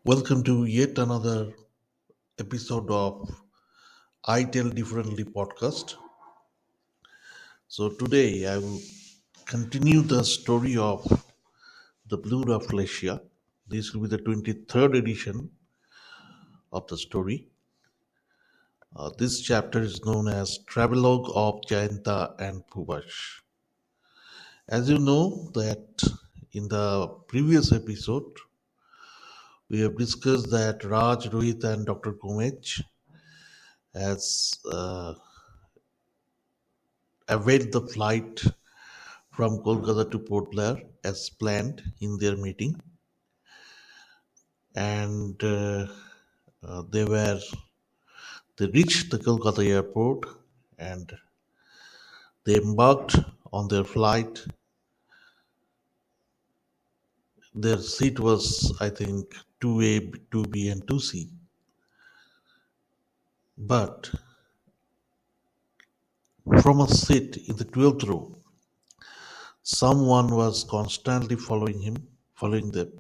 Welcome to yet another episode of I Tell Differently podcast. So today I will continue the story of the Blue Rafflesia. This will be the 23rd edition of the story. This chapter is known as Travelogue of Jayanta and Bhuvash. As you know that in the previous episode we have discussed that Raj, Rohit and Dr. Gomez has availed the flight from Kolkata to Portblair as planned in their meeting, and they were they reached the Kolkata airport and they embarked on their flight. Their seat was, I think, 2A, 2B, and 2C. But from a seat in the 12th row, someone was constantly following them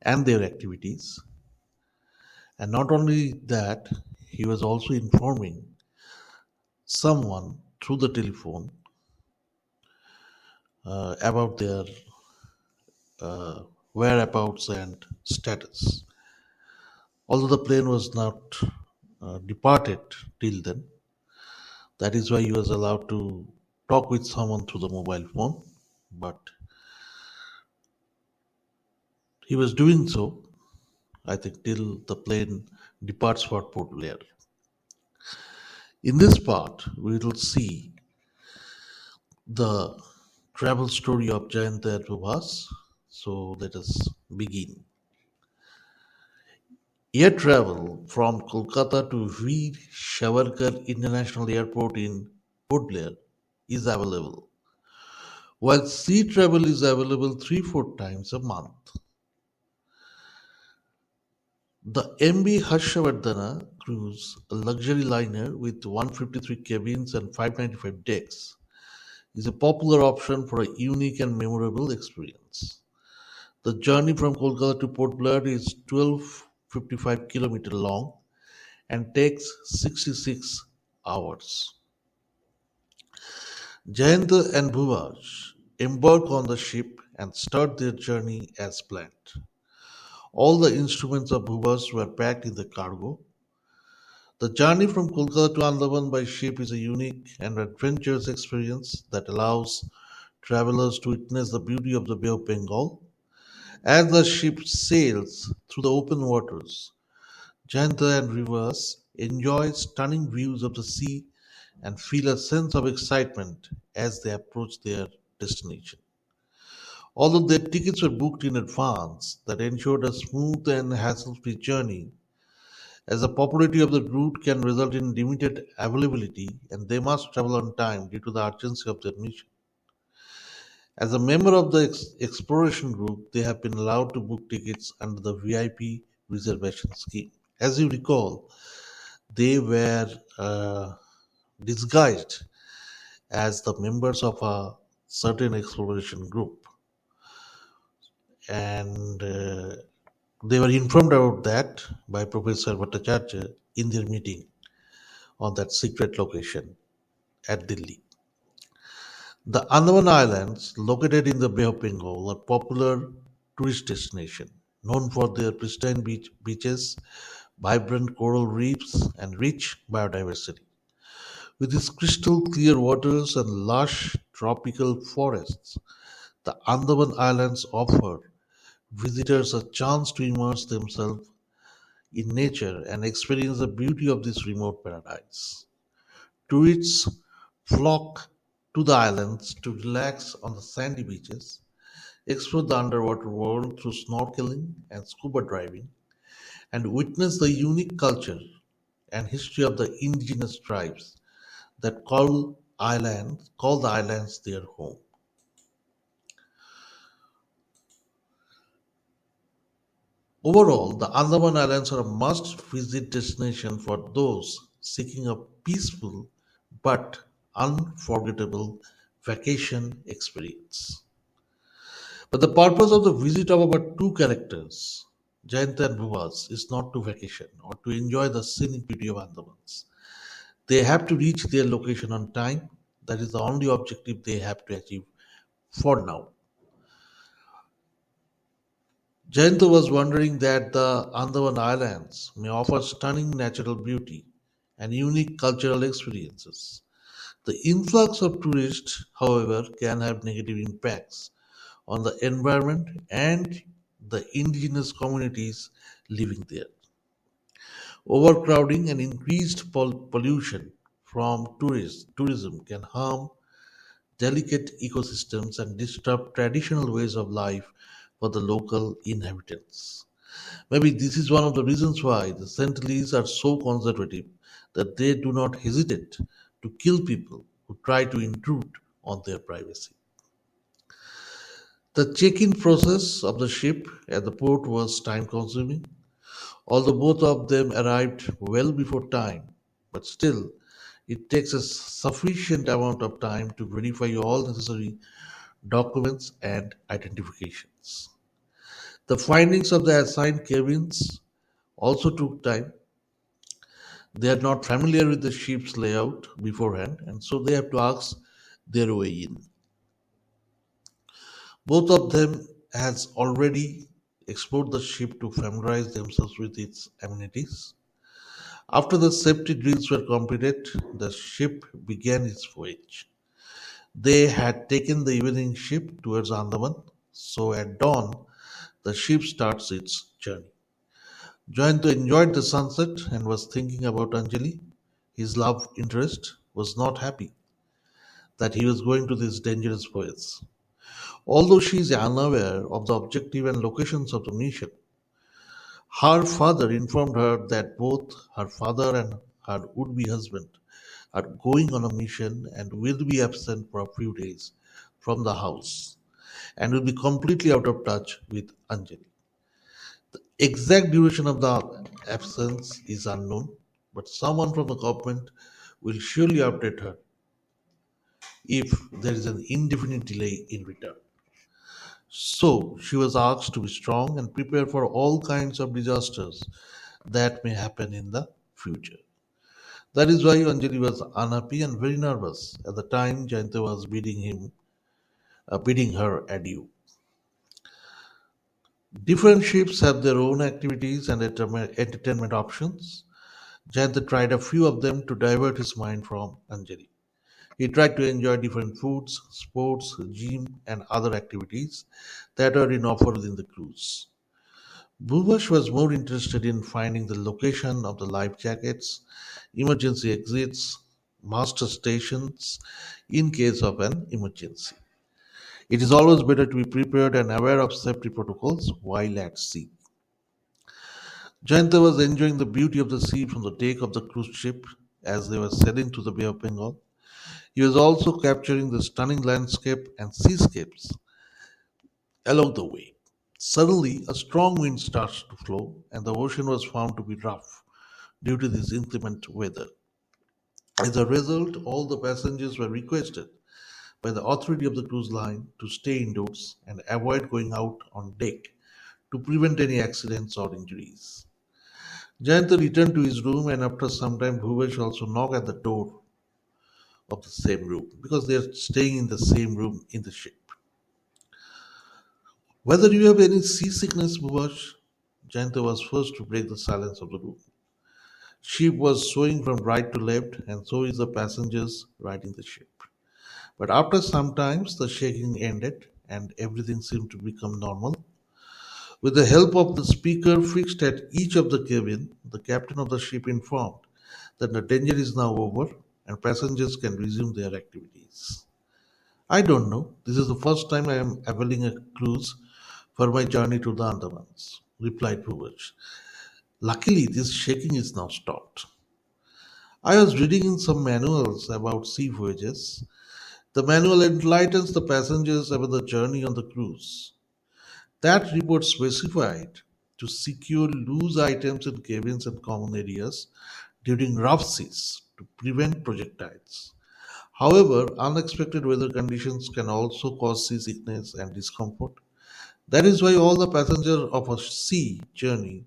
and their activities. And not only that, he was also informing someone through the telephone about their whereabouts and status. Although the plane was not departed till then, that is why he was allowed to talk with someone through the mobile phone. But he was doing so, I think, till the plane departs for Port Blair. In this part, we will see the travel story of Jayanta and Bhuvash. So let us begin. Air travel from Kolkata to Veer Savarkar International Airport in Port Blair is available, while sea travel is available 3-4 times a month. The MB Harshavardhana cruise, a luxury liner with 153 cabins and 595 decks, is a popular option for a unique and memorable experience. The journey from Kolkata to Port Blair is 1255 km long and takes 66 hours. Jayanta and Bhuvash embark on the ship and start their journey as planned. All the instruments of Bhuvash were packed in the cargo. The journey from Kolkata to Andaman by ship is a unique and adventurous experience that allows travelers to witness the beauty of the Bay of Bengal. As the ship sails through the open waters, Jayanta and Bhuvash enjoy stunning views of the sea and feel a sense of excitement as they approach their destination. Although their tickets were booked in advance, that ensured a smooth and hassle free journey, as the popularity of the route can result in limited availability and they must travel on time due to the urgency of their mission. As a member of the exploration group, they have been allowed to book tickets under the VIP reservation scheme. As you recall, they were disguised as the members of a certain exploration group, and they were informed about that by Professor Bhattacharya in their meeting on that secret location at Delhi. The Andaman Islands, located in the Bay of Bengal, are popular tourist destination, known for their pristine beaches, vibrant coral reefs, and rich biodiversity. With its crystal clear waters and lush tropical forests, the Andaman Islands offer visitors a chance to immerse themselves in nature and experience the beauty of this remote paradise. Tourists flock to the islands to relax on the sandy beaches, explore the underwater world through snorkeling and scuba diving, and witness the unique culture and history of the indigenous tribes that call the islands their home. Overall, the Andaman Islands are a must-visit destination for those seeking a peaceful but unforgettable vacation experience. But the purpose of the visit of our two characters Jayanta and Bhuvash is not to vacation or to enjoy the scenic beauty of Andamans. They have to reach their location on time. That is the only objective they have to achieve for now. Jayanta was wondering that the Andaman Islands may offer stunning natural beauty and unique cultural experiences. The influx of tourists, however, can have negative impacts on the environment and the indigenous communities living there. Overcrowding and increased pollution from tourism can harm delicate ecosystems and disrupt traditional ways of life for the local inhabitants. Maybe this is one of the reasons why the Sentinels are so conservative that they do not hesitate to kill people who try to intrude on their privacy. The check in process of the ship at the port was time consuming, although both of them arrived well before time, but still, it takes a sufficient amount of time to verify all necessary documents and identifications. The findings of the assigned cabins also took time. They are not familiar with the ship's layout beforehand, and so they have to ask their way in. Both of them has already explored the ship to familiarize themselves with its amenities. After the safety drills were completed, the ship began its voyage. They had taken the evening ship towards Andaman, so at dawn, the ship starts its journey. Jayanto enjoyed the sunset and was thinking about Anjali. His love interest was not happy that he was going to this dangerous voyage. Although she is unaware of the objective and locations of the mission, her father informed her that both her father and her would be husband are going on a mission and will be absent for a few days from the house and will be completely out of touch with Anjali. Exact duration of the absence is unknown, but someone from the government will surely update her if there is an indefinite delay in return. So she was asked to be strong and prepare for all kinds of disasters that may happen in the future. That is why Anjali was unhappy and very nervous at the time Jayanta was bidding her adieu. Different ships have their own activities and entertainment options. Jayanta tried a few of them to divert his mind from Anjali. He tried to enjoy different foods, sports, gym, and other activities that are in offer within the cruise. Bhuvash was more interested in finding the location of the life jackets, emergency exits, master stations in case of an emergency. It is always better to be prepared and aware of safety protocols while at sea. Jayanta was enjoying the beauty of the sea from the deck of the cruise ship as they were sailing to the Bay of Bengal. He was also capturing the stunning landscape and seascapes along the way. Suddenly, a strong wind starts to flow, and the ocean was found to be rough due to this inclement weather. As a result, all the passengers were requested by the authority of the cruise line to stay indoors and avoid going out on deck to prevent any accidents or injuries. Jayanta returned to his room, and after some time, Bhuvesh also knocked at the door of the same room because they are staying in the same room in the ship. Whether you have any seasickness, Bhuvash, Jayanta was first to break the silence of the room. Ship was swaying from right to left, and so is the passengers riding the ship. But after some times, the shaking ended, and everything seemed to become normal. With the help of the speaker fixed at each of the cabin, the captain of the ship informed that the danger is now over and passengers can resume their activities. I don't know. This is the first time I am availing a cruise for my journey to the Andamans, replied Bhuvaj. Luckily, this shaking is now stopped. I was reading in some manuals about sea voyages. The manual enlightens the passengers about the journey on the cruise. That report specified to secure loose items in cabins and common areas during rough seas to prevent projectiles. However, unexpected weather conditions can also cause seasickness and discomfort. That is why all the passengers of a sea journey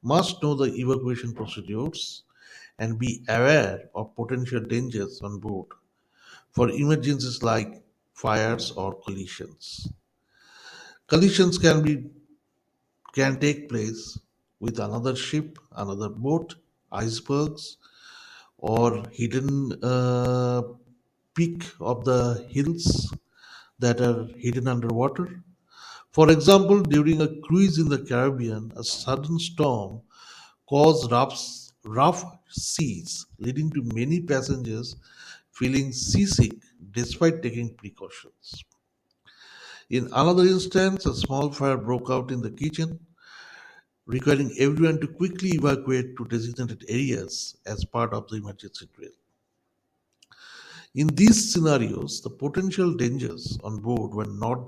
must know the evacuation procedures and be aware of potential dangers on board for emergencies like fires or collisions. Collisions can take place with another ship, another boat, icebergs, or hidden peak of the hills that are hidden underwater. For example, during a cruise in the Caribbean, a sudden storm caused rough seas, leading to many passengers feeling seasick despite taking precautions. In another instance, a small fire broke out in the kitchen, requiring everyone to quickly evacuate to designated areas as part of the emergency drill. In these scenarios, the potential dangers on board were not